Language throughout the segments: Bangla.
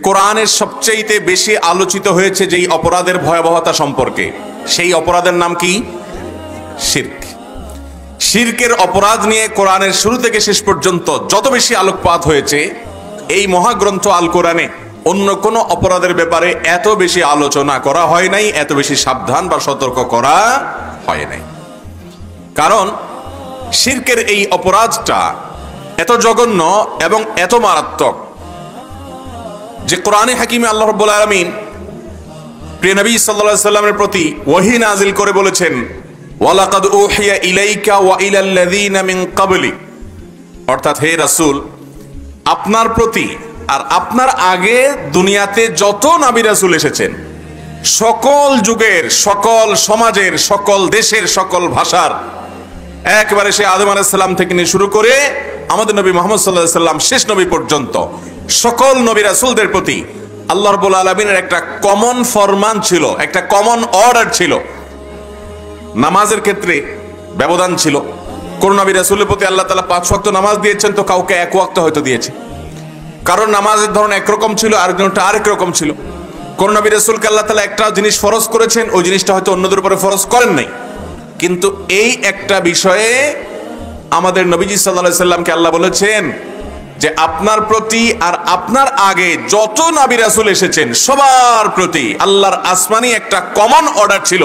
কোরআনের সবচেয়ে বেশি আলোচিত হয়েছে যেই অপরাধের ভয়াবহতা সম্পর্কে, সেই অপরাধের নাম কি? শিরক। শিরকের অপরাধ নিয়ে কোরআনের শুরু থেকে শেষ পর্যন্ত যত বেশি আলোকপাত হয়েছে, এই মহাগ্রন্থ আল কোরআনে অন্য কোন অপরাধের ব্যাপারে এত বেশি আলোচনা করা হয় নাই, এত বেশি সাবধান বা সতর্ক করা হয় নাই। কারণ শিরকের এই অপরাধটা এত জঘন্য এবং এত মারাত্মক যে কোরআনে হাকিমে আল্লাহ রাব্বুল আলামিন প্রিয় নবী সাল্লাল্লাহু আলাইহি সাল্লামের প্রতি ওহী নাজিল করে বলেছেন, ওয়ালাকাদ উহিয়া ইলাইকা ওয়া ইলাল্লাযীনা মিন ক্বাবলি, অর্থাৎ হে রাসূল, আপনার প্রতি আর আপনার আগে দুনিয়াতে যত নবী রাসূল এসেছেন, সকল যুগের, সকল সমাজের, সকল দেশের, সকল ভাষার, একবারে সে আদম আলাইহিস সালাম থেকে নিয়ে শুরু করে আমাদের নবী মুহাম্মদ সাল্লাল্লাহু আলাইহি সাল্লাম শেষ নবী পর্যন্ত সকল নবী রাসূলদের প্রতি আল্লাহ রাব্বুল আলামিনের একটা কমন ফরমান ছিল, একটা কমন অর্ডার ছিল। নামাজের ক্ষেত্রে ব্যবধান ছিল। কোন নবী রাসূলের প্রতি আল্লাহ তাআলা 5 ওয়াক্ত নামাজ দিয়েছেন, তো কাউকে 1 ওয়াক্ত হয়তো দিয়েছে। কারণ নামাজের ধরন একরকম ছিল, আরেকজনটা আরেক রকম ছিল। কোন নবী রাসূলকে আল্লাহ তাআলা একটা জিনিস ফরজ করেছেন, ওই জিনিসটা হয়তো অন্যদের উপরে ফরজ করেন নাই। কিন্তু এই একটা বিষয়ে আমাদের নবীজি সাল্লাল্লাহু আলাইহি সাল্লামকে আল্লাহ বলেছেন যে আপনার প্রতি আর আপনার আগে যত নবী রাসূল এসেছেন সবার প্রতি আল্লাহর আসমানি একটা কমন অর্ডার ছিল।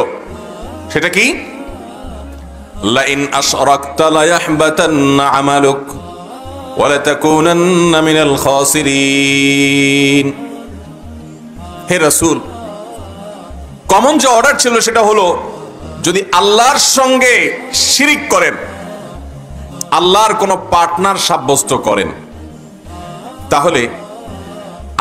সেটা কি? লা ইন আশরাকতা লা ইয়াহবাতান্না আমালুক ওয়া লা তাকুনান্না মিনাল খাসিরিন। হে রাসূল, কমন যে অর্ডার ছিল সেটা হলো, যদি আল্লাহর সঙ্গে শিরিক করেন, আল্লাহর কোনো পার্টনার সাব্যস্ত করেন, তাহলে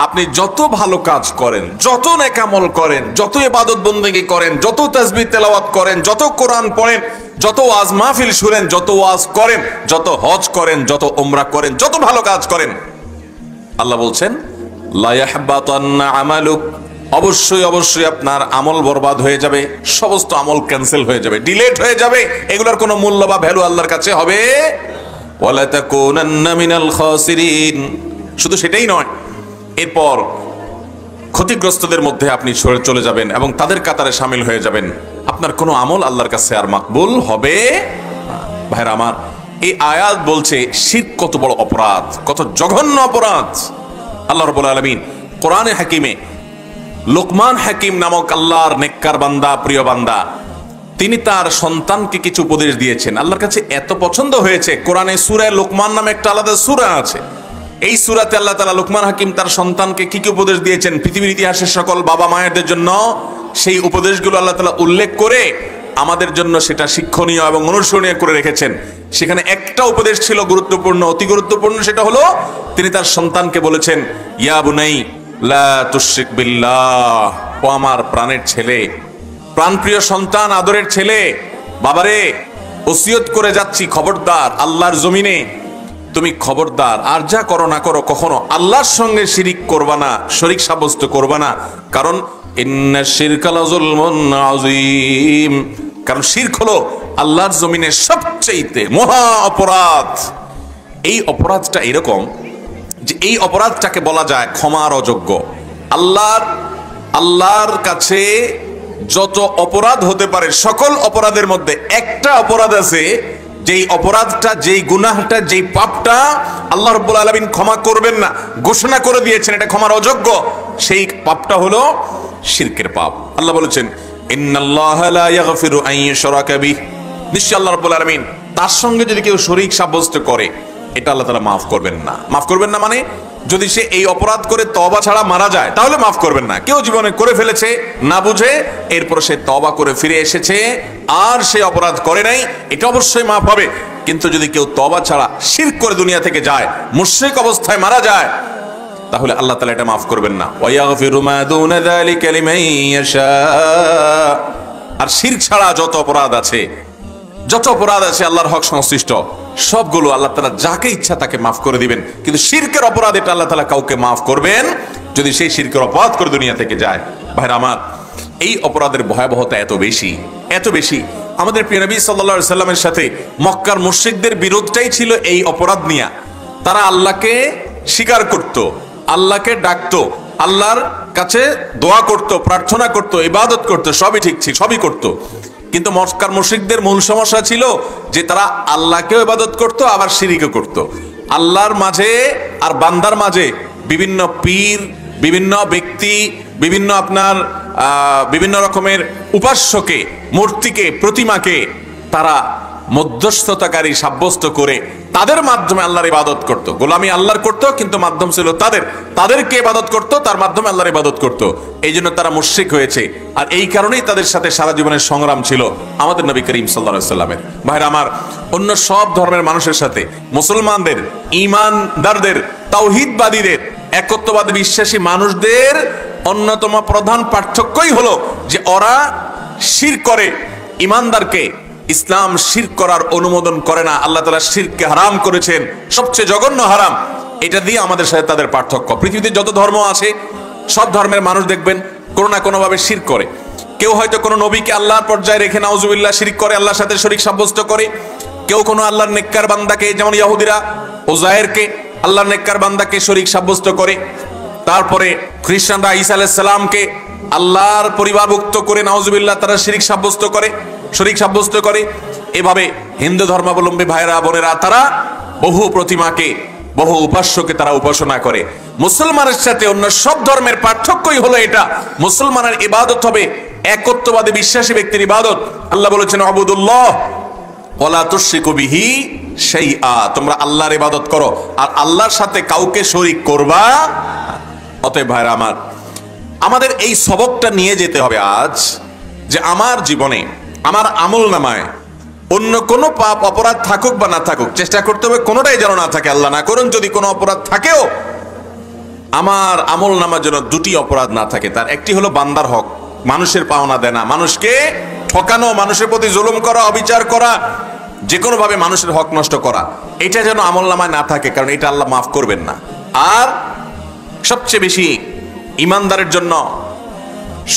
আপনি যত ভালো কাজ করেন, যত নেক আমল করেন, যত ইবাদত বন্দেগী করেন, যত তাসবিহ তেলাওয়াত করেন, যত কোরআন পড়েন, যত ওয়াজ মাহফিল শুনেন, যত ওয়াজ করেন, যত হজ করেন, যত উমরা করেন, যত ভালো কাজ করেন, আল্লাহ বলছেন লা ইয়াহবাতান্না আমালুক, অবশ্যই অবশ্যই আপনার আমল বরবাদ হয়ে যাবে, সমস্ত আমল ক্যান্সেল হয়ে যাবে, ডিলেট হয়ে যাবে, এগুলোর কোনো মূল্য বা ভ্যালু আল্লাহর কাছে হবে। ওয়া লা তাকুনান্না মিনাল খাসিরিন। শুধু সেটাই নয়, এরপর ক্ষতিগ্রস্তদের মধ্যে আপনি চলে যাবেন এবং তাদের কাতারে শামিল হয়ে যাবেন। আপনার কোনো আমল আল্লাহর কাছে আর মাকবুল হবে না। ভাইরা আমার, এই আয়াত বলছে শিরক কত বড় অপরাধ, কত জঘন্য অপরাধ। আল্লাহ রাব্বুল আলামিন কোরআনে হাকিমে লোকমান হাকিম নামক আল্লাহর নেককার বান্দা, প্রিয় বান্দা, তিনি তার সন্তানকে কিছু উপদেশ দিয়েছেন। আল্লাহর কাছে এত পছন্দ হয়েছে, কোরআনে সূরা লোকমান নামে একটা আলাদা সূরা আছে। এই সূরাতে আল্লাহ তাআলা লোকমান হাকিম তার সন্তানকে কি কি উপদেশ দিয়েছেন, পৃথিবীর ইতিহাসের সকল বাবা মায়েরদের জন্য সেই উপদেশগুলো আল্লাহ তাআলা উল্লেখ করে আমাদের জন্য সেটা শিক্ষণীয় এবং অনুসরণীয় করে রেখেছেন। সেখানে একটা উপদেশ ছিল গুরুত্বপূর্ণ, অতি গুরুত্বপূর্ণ। সেটা হলো, তিনি তার সন্তানকে বলেছেন, ইয়া বুনাই লা তুশরিক বিল্লাহ, ও আমার প্রাণের ছেলে, প্রাণপ্রিয় সন্তান, আদরের ছেলে, বাবারে ওসিয়ত করে যাচ্ছি, খবরদার আল্লাহর জমিনে তুমি খবরদার আর যা করো না করো, কখনো আল্লাহর সঙ্গে শিরিক করবা না, শরীক সাব্যস্ত করবা না। কারণ ইন্নাশ শিরকা লাযুলমুন আযীম, কারণ শিরক হলো আল্লাহর জমিনে সবচেয়ে মহা অপরাধ। এই অপরাধটা এরকম যে এই অপরাধটাকে বলা যায় ক্ষমার অযোগ্য। আল্লাহর কাছে যত অপরাধ হতে পারে, সকল অপরাধের মধ্যে একটা অপরাধ আছে, যেই অপরাধটা, যেই গুনাহটা, যেই পাপটা আল্লাহ রাব্বুল আলামিন ক্ষমা করবেন না, ঘোষণা করে দিয়েছেন এটা ক্ষমার অযোগ্য। সেই পাপটা হলো শিরকের পাপ। আল্লাহ বলেছেন, ইন্নাল্লাহা লা ইয়াগফিরু আন ইউশরাকা বিহি, নিশ্চয়ই আল্লাহ রাব্বুল আলামিন তার সঙ্গে যদি কেউ শরীক সাব্যস্ত করে, এটা আল্লাহ তাআলা মাফ করবেন না। মাফ করবেন না মানে, যদি সে এই অপরাধ করে তওবা ছাড়া মারা যায় তাহলে মাফ করবেন না। কেউ জীবনে করে ফেলেছে না বুঝে, এরপর সে তওবা করে ফিরে এসেছে আর সে অপরাধ করে নাই, এটা অবশ্যই মাফ হবে। কিন্তু যদি কেউ তওবা ছাড়া শিরক করে দুনিয়া থেকে যায়, মুশরিক অবস্থায় মারা যায়, তাহলে আল্লাহ তাআলা এটা মাফ করবেন না। ওয়া ইয়াগফিরু মা দুনা যালিকা লিমান ইয়াশা। আর শিরক ছাড়া যত অপরাধ আছে, যত অপরাধ আছে আল্লাহর হক সংশ্লিষ্ট, সবগুলো আল্লাহ তাআলা যাকে ইচ্ছা তাকে মাফ করে দিবেন। কিন্তু শিরকের অপরাধ এটা আল্লাহ তাআলা কাউকে মাফ করবেন যদি সেই শিরকের অপরাধ করে দুনিয়া থেকে যায়। ভাইরা আমার, এই অপরাধের ভয়াবহতা এত বেশি, এত বেশি। আমাদের প্রিয় নবী সাল্লাল্লাহু আলাইহি সাল্লামের সাথে মক্কার মুশরিকদের বিরোধটাই ছিল এই অপরাধ নিয়ে। তারা আল্লাহকে স্বীকার করত, আল্লাহকে ডাকতো, আল্লাহর কাছে দোয়া করত, প্রার্থনা করত, ইবাদত করত, সবই ঠিক ছিল, সবই করত। কিন্তু মক্কার মুশরিকদের মূল সমস্যা ছিল যে তারা আল্লাহকেও ইবাদত করত, আবার শিরিকও করত। আল্লাহর মাঝে আর বান্দার মাঝে বিভিন্ন পীর, বিভিন্ন ব্যক্তি, বিভিন্ন আপনার বিভিন্ন রকমের উপাস্যকে, মূর্তিকে, প্রতিমাকে তারা মধ্যস্থতাকারী সাব্যস্ত করে তাদের মাধ্যমে আল্লাহর ইবাদত করত। গোলামি আল্লাহর করত, কিন্তু মাধ্যম ছিল তাদেরকে ইবাদত করত, তার মাধ্যমে আল্লাহর ইবাদত করত। এই জন্য তারা মুশরিক হয়েছে। আর এই কারণেই তাদের সাথে সারা জীবনের সংগ্রাম ছিল আমাদের নবী করিম সাল্লাল্লাহু আলাইহি সাল্লামের। ভাইরা আমার, অন্য সব ধর্মের মানুষের সাথে মুসলমানদের, ঈমানদারদের, তাওহীদবাদীদের, একত্ববাদী বিশ্বাসী মানুষদের অন্যতম প্রধান পার্থক্যই হলো যে ওরা শিরক করে। ঈমানদারকে ইসলাম শিরক করার অনুমোদন করে না। আল্লাহ তাআলা শিরককে হারাম করেছেন, সবচেয়ে জঘন্য হারাম। এটা দিয়ে আমাদের সাথে তাদের পার্থক্য। পৃথিবীতে যত ধর্ম আছে সব ধর্মের মানুষ দেখবেন কোনো না কোনো ভাবে শিরক করে। কেউ হয়তো কোনো নবীকে আল্লাহর পর্যায়ে রেখে নাউজুবিল্লাহ শিরক করে, আল্লাহর সাথে শরীক সাব্যস্ত করে। কেউ কোনো আল্লাহর নেককার বান্দাকে, যেমন ইহুদিরা উযায়েরকে আল্লাহর নেককার বান্দাকে শরীক সাব্যস্ত করে। তারপরে খ্রিস্টানরা ঈসা আলাইহিস সালামকে আল্লাহর পরিবারভুক্ত করে নাউজুবিল্লাহ তারা শরীক সাব্যস্ত করে। এভাবে হিন্দু ধর্মাবলম্বী ভাইরা বোনেরা তারা বহু প্রতিমাকে, বহু উপাস্যকে তারা উপাসনা করে। মুসলমানের সাথে অন্য সব ধর্মের পার্থক্যই হলো এটা, মুসলমানের ইবাদত হবে একত্ববাদী বিশ্বাসী ব্যক্তির ইবাদত। আল্লাহ বলেছেন আবুদুল্লাহ ওয়ালা তুশরিকু বিহি শাইআ, তোমরা আল্লাহর ইবাদত করো আর আল্লাহর সাথে কাউকে শরীক করবা। অতএব ভাইরা আমার, আমাদের এই সবকটা নিয়ে যেতে হবে আজ, যে আমার জীবনে, আমার আমলনামায় অন্য কোনো পাপ অপরাধ থাকুক বা না থাকুক, চেষ্টা করতে হবে কোনোটাই যেন না থাকে। আল্লাহ না করুন যদি কোনো অপরাধ থাকেও, আমার আমলনামার জন্য দুটি অপরাধ না থাকে। তার একটি হলো বান্দার হক, মানুষের পাওনা দেনা, মানুষকে ঠকানো, মানুষের প্রতি জুলুম করা, অবিচার করা, যে কোনো ভাবে মানুষের হক নষ্ট করা, এটা যেন আমলনামায় না থাকে, কারণ এটা আল্লাহ মাফ করবেন না। আর সবচেয়ে বেশি ঈমানদারের জন্য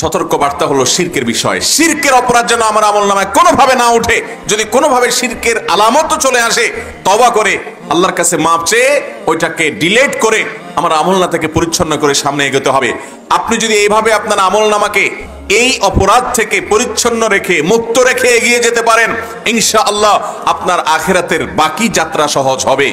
সতর্ক বার্তা হলো শিরকের বিষয়। শিরকের অপরাধ যেন আমার আমলনামায় কোনোভাবে না উঠে। যদি কোনোভাবে শিরকের আলামত চলে আসে, তওবা করে আল্লাহর কাছে মাপ চেয়ে ওইটাকে ডিলিট করে আমার আমলনামা থেকে পরিচ্ছন্ন করে সামনে এগোতে হবে। আপনি যদি এইভাবে আপনার আমলনামাকে এই অপরাধ থেকে পরিচ্ছন্ন রেখে, মুক্ত রেখে এগিয়ে যেতে পারেন, ইনশাআল্লাহ আপনার আখিরাতের বাকি যাত্রা সহজ হবে।